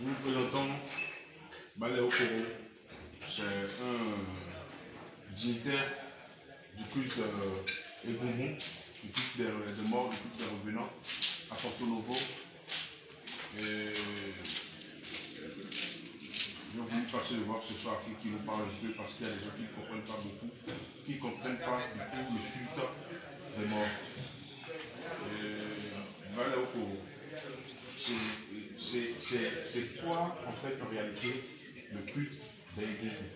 Nous présentons Balé Okoro. C'est un dignitaire du culte Egungun, du culte des morts, du culte des revenants à Porto Novo. Et j'ai voulu passer le voir ce soir afin qu'il nous parle un peu parce qu'il y a des gens qui ne comprennent pas beaucoup, qui ne comprennent pas du tout le culte des morts. Balé Okoro. C'est quoi en fait en réalité le culte des Egungun?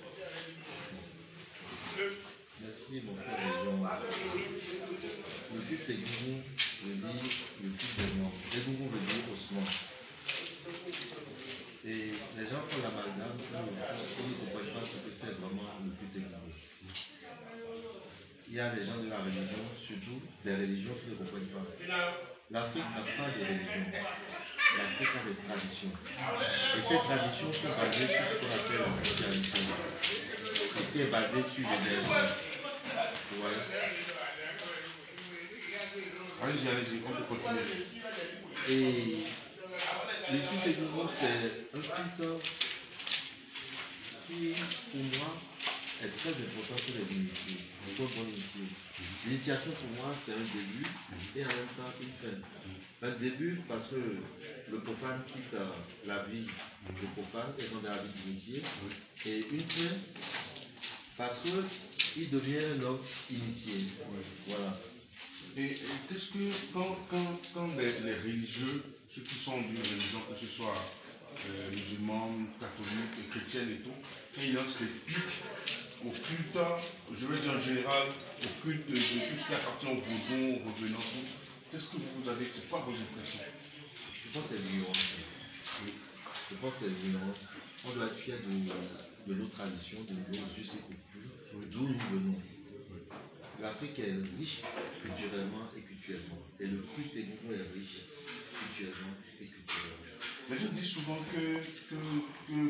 Merci mon frère Jean. Le culte Egungun veut dire le culte des morts. Egungun veut dire ossements. Et les gens font l'amalgame, ils ne comprennent pas ce que c'est vraiment le culte Egungun. Il y a des gens de la religion, surtout des religions qui ne comprennent pas. L'Afrique n'a pas de religion. L'Afrique a des traditions. Et ces traditions sont basées sur ce qu'on appelle la spiritualité. Et qui est basée sur les éléments. Voilà. Allez-y, on peut continuer. Et le culte Egungun, c'est un culte qui, pour moi, est très important pour les initiés, pour un bon initié. L'initiation, pour moi, c'est un début et en même temps une fin. Un début parce que le profane quitte la vie du profane et dans la vie d'initié. Et une fin parce qu'il devient un homme initié. Voilà. Et qu'est-ce que, quand les religieux, ceux qui sont d'une religion, que ce soit musulmans, catholiques, chrétiennes et tout, quand ils lancent des pics au culte, je veux dire en général, au culte de tout ce qui appartient au vaudou, au revenant, qu'est-ce que vous avez, c'est quoi vos impressions? Je pense que c'est l'ignorance. Oui. Je pense que c'est l'ignorance. On doit être fier de nos traditions, de nos us et coutumes, d'où nous venons. L'Afrique est riche culturellement et culturellement. Et le culte Egungun est riche culturellement et culturellement. Les gens disent souvent que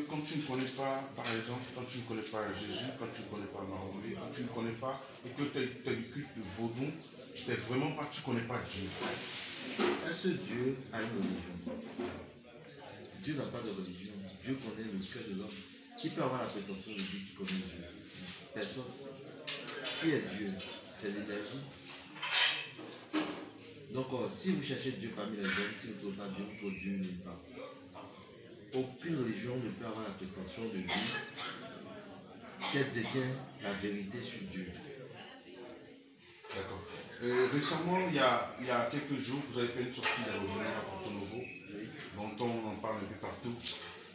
quand tu ne connais pas, par exemple, quand tu ne connais pas Jésus, quand tu ne connais pas Mahomet, quand tu ne connais pas, et que tu as du culte de vaudou, tu ne connais pas Dieu. Est-ce que Dieu a une religion? Dieu n'a pas de religion. Dieu connaît le cœur de l'homme. Qui peut avoir la prétention de dire qu'il connaît Dieu? Personne. Qui est Dieu? C'est l'énergie. Donc, si vous cherchez Dieu parmi les hommes, si vous ne trouvez pas Dieu, vous trouvez Dieu nulle part. Aucune religion ne peut avoir la prétention de dire qu'elle détient la vérité sur Dieu. D'accord. Récemment, il y a quelques jours, vous avez fait une sortie de revenant à Porto Novo, dont on en parle un peu partout.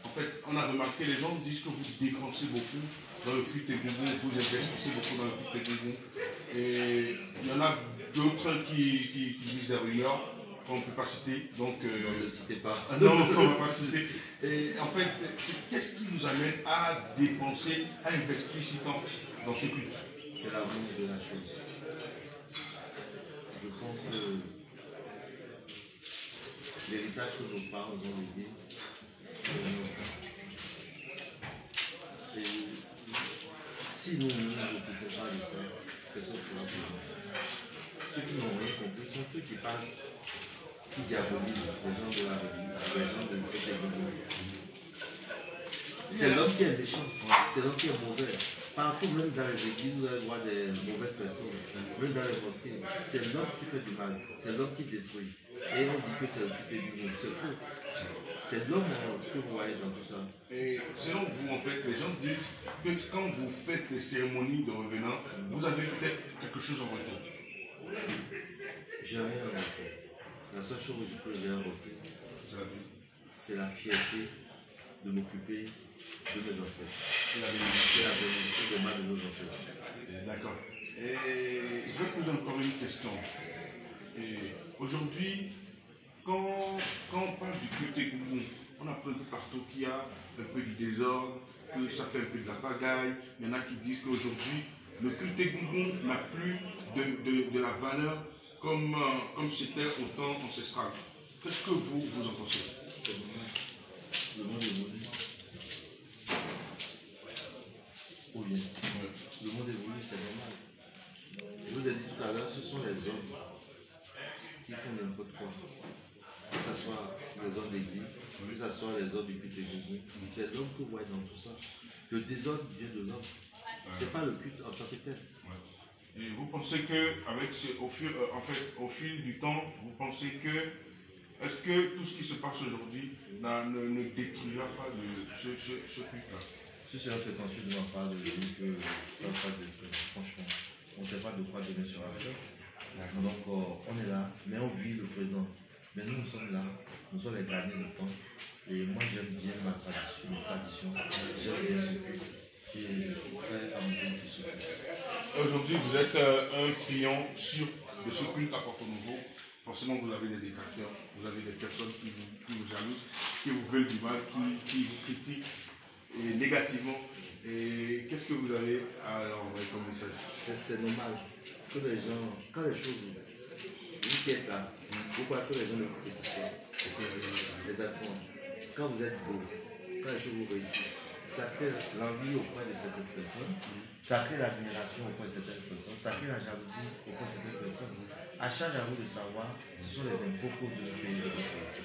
En fait, on a remarqué, les gens disent que vous dépensez beaucoup dans le culte Egungun, vous investissez beaucoup dans le culte Egungun. Et il y en a d'autres qui disent des rumeurs qu'on ne peut pas citer. Donc, ne le citez pas. Non, on ne va pas citer. Et en fait, qu'est-ce qui vous amène à dépenser, à investir si tant dans ce culte? C'est l'amour de la chose. Je pense que l'héritage que nos parents ont légué, et si nous ne nous occupons pas de ça, personne ne fera plus. Ceux qui n'ont rien compris sont ceux qui parlent, qui diabolisent les gens de la religion, les gens de l'Église. C'est l'homme qui est méchant, c'est l'homme qui est mauvais. Partout, même dans les églises, vous allez voir des mauvaises personnes, même dans les mosquées. C'est l'homme qui fait du mal, c'est l'homme qui détruit. Et on dit que c'est le culte Egungun, c'est faux. C'est l'homme que vous voyez dans tout ça. Et selon vous, en fait, les gens disent que quand vous faites les cérémonies de revenants, vous avez peut-être quelque chose en retour. J'ai rien en retour. La seule chose que je peux rien en retour, c'est la fierté de m'occuper de mes ancêtres. C'est la bénédiction des mains de nos ancêtres. D'accord. Et je vais poser encore une question. Aujourd'hui, quand on parle du culte Egungun, on apprend un peu partout qu'il y a un peu du désordre, que ça fait un peu de la pagaille. Il y en a qui disent qu'aujourd'hui, le culte Egungun n'a plus de la valeur comme c'était au temps ancestral. Qu'est-ce que vous en pensez? C'est normal. Le monde évolue. Ou bien, le monde évolue, c'est normal. Je vous ai dit tout à l'heure, ce sont les hommes qui font n'importe quoi. Que ce soit les hommes d'église, que ce soit les autres du culte et Gougou, c'est l'homme que vous voyez dans tout ça. Le désordre vient de l'homme. C'est pas le culte en tant que tel. Et vous pensez que, au fil du temps, vous pensez que, est-ce que tout ce qui se passe aujourd'hui ne détruira pas ce culte-là? Si c'est un prétentieux de ma part de dire que ça va pas détruire, franchement, on ne sait pas de quoi demain sera fait. Donc on est là, mais on vit le présent. Mais nous sommes là, nous sommes les gardiens du temps. Et moi j'aime bien ma tradition, mes traditions. J'aime bien ce culte. Et je suis prêt à me donner ce culte. Aujourd'hui, vous êtes un client sûr de ce culte à Porto Novo. Forcément, vous avez des détracteurs, vous avez des personnes qui vous jalousent, qui vous veulent du mal, qui vous critiquent et négativement. Et qu'est-ce que vous avez à leur envoyer comme message? C'est normal que les gens, quand les choses, vous qui êtes là, pourquoi que les gens ne vous critiquent pas? Exactement. Quand vous êtes beau, quand les choses vous réussissent, ça crée l'envie auprès de certaines personnes, ça crée l'admiration auprès de certaines personnes, ça crée la jalousie auprès de certaines personnes. À charge à vous de savoir, ce sont les impôts que vous devez payer de votre vie.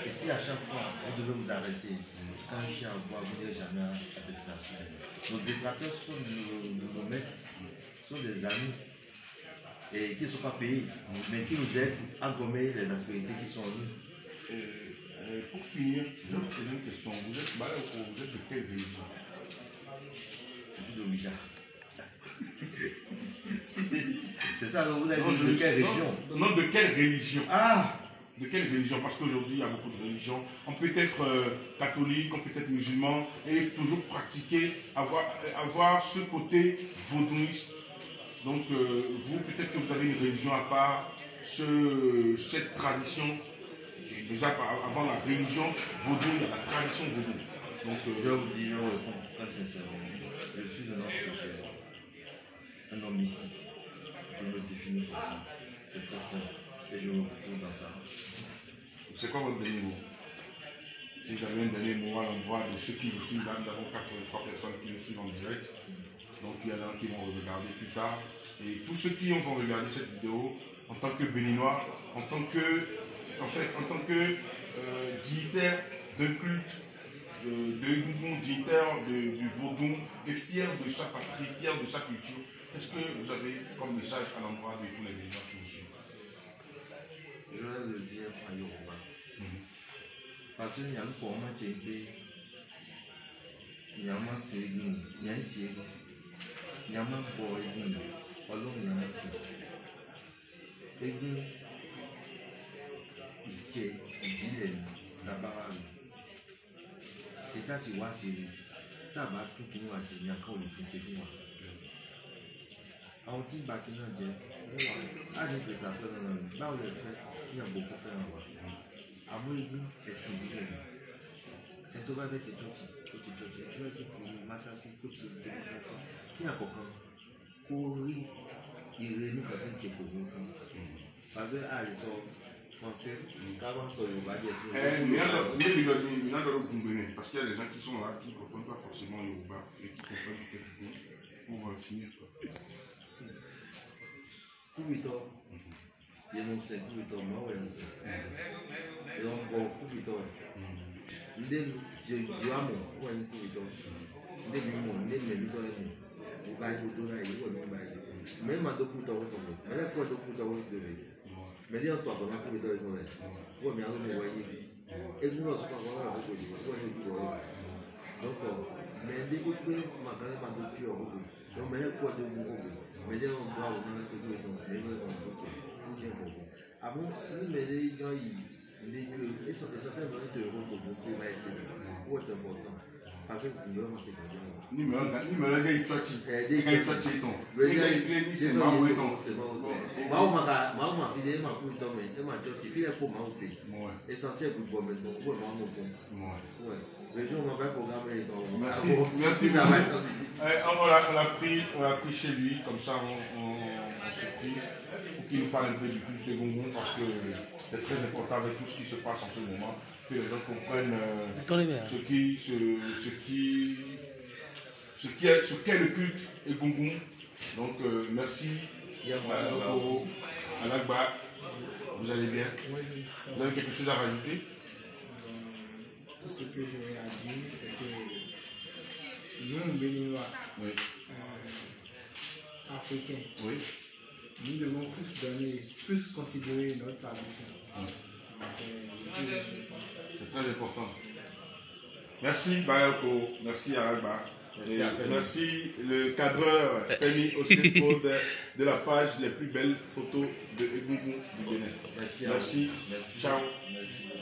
Et si à chaque fois, vous devez vous arrêter, quand je suis à boire, vous n'irez jamais à destination. Nos détracteurs sont nos maîtres, sont des amis, et qui ne sont pas payés, mais qui nous aident à gommer les aspérités qui sont en nous. Pour finir, je vais vous poser une question. Vous êtes de quelle religion? Je suis de Ouija. C'est ça, vous avez dit de quelle religion? Non, de quelle religion? Ah! De quelle religion? Parce qu'aujourd'hui, il y a beaucoup de religions. On peut être catholique, on peut être musulman et toujours pratiquer, avoir ce côté vaudouiste. Donc, vous, peut-être que vous avez une religion à part, cette tradition. Déjà, avant la religion vaudou, il y a la tradition vaudou. Donc, je vais vous dire, très sincèrement, je suis un homme spirituel, un homme mystique. Je me définis comme ça. C'est très simple. Et je me retrouve dans ça. C'est quoi votre dernier mot? Si j'avais un dernier mot à l'endroit de ceux qui vous suivent, là, nous avons 83 personnes qui nous suivent en direct. Donc, il y en a qui vont regarder plus tard. Et tous ceux qui vont regarder cette vidéo, en tant que Béninois, en tant que dignitaire d'un culte, dignitaire du vaudou, et fier de sa patrie, fier de sa culture, qu'est-ce que vous avez comme message à l'endroit de tous les Béninois qui vous suivent? Je vais le dire en Yoruba. Parce qu'il y a un format qui est il y a un ségun, il y a un ségun, il y a un boy, il y a un ségun. Egun, Ike, Idile, Dabara. C'est ça, c'est quoi, c'est tabac, tout qui nous a dit, il y a encore le petit peu. On dit, bah, qu'il y a des. Ah, j'ai fait la peine, là, on le fait, qui a beaucoup fait en bas. À moi, Egun, est civil. Et tu vas avec tes trucs, tu vas essayer de massasser, qui a beaucoup. Courir, il réunit quand il est beaucoup. Parce que ils sont français, qu'avant ils sont Yoruba, parce qu'il y a des gens qui sont là qui ne comprennent pas forcément Yoruba et qui comprennent quelques pour finir. Kubito, il y a un seul Kubito, moi, ouais, un seul. Et donc, bon, Kubito, il y a un mot, ouais, un Kubito. Il y a un mot, il y a un mot, il y a un mot, même à deux coups de mais là, quoi, deux coups de mais là, toi, on a coups de ouais, mais alors, vous voyez, et vous n'osez pas voir beaucoup de choses. Donc, mais dès que vous ma docture, donc, mais là, quoi, de vous, mais là, on doit vous en être mais là, on peut bien pour ah bon, mais les gens, il est que, essentiellement, de euros pour vous, va être important. Parce que vous devez commencer comme ça. Ni me l'a dit, toi, tu es ton. C'est ma oui, ton. Ma fille, ma couille, ton, mais ma joie, tu fais pour ma outé. Essentiel pour le bon, pour ma mouton. Ouais. Les gens m'ont pas programmé. Merci. Merci. On l'a pris chez lui, comme ça, on se prie pour qu'il nous parle un peu du culte de Gongon, parce que c'est très important avec tout ce qui se passe en ce moment, que les gens comprennent ce qu'est le culte et Gongon. Donc, merci à l'Agba. Vous allez bien? Vous avez quelque chose à rajouter? ce que j'aurais à dire, c'est que nous, Béninois, Oui. Africains, Oui. nous devons plus considérer notre tradition. Oui. C'est très important. Merci Bayako, merci Aragba. Merci le cadreur Femi Osefo de la page Les plus belles photos de Egungun du Bénin. Merci. Ciao. Merci.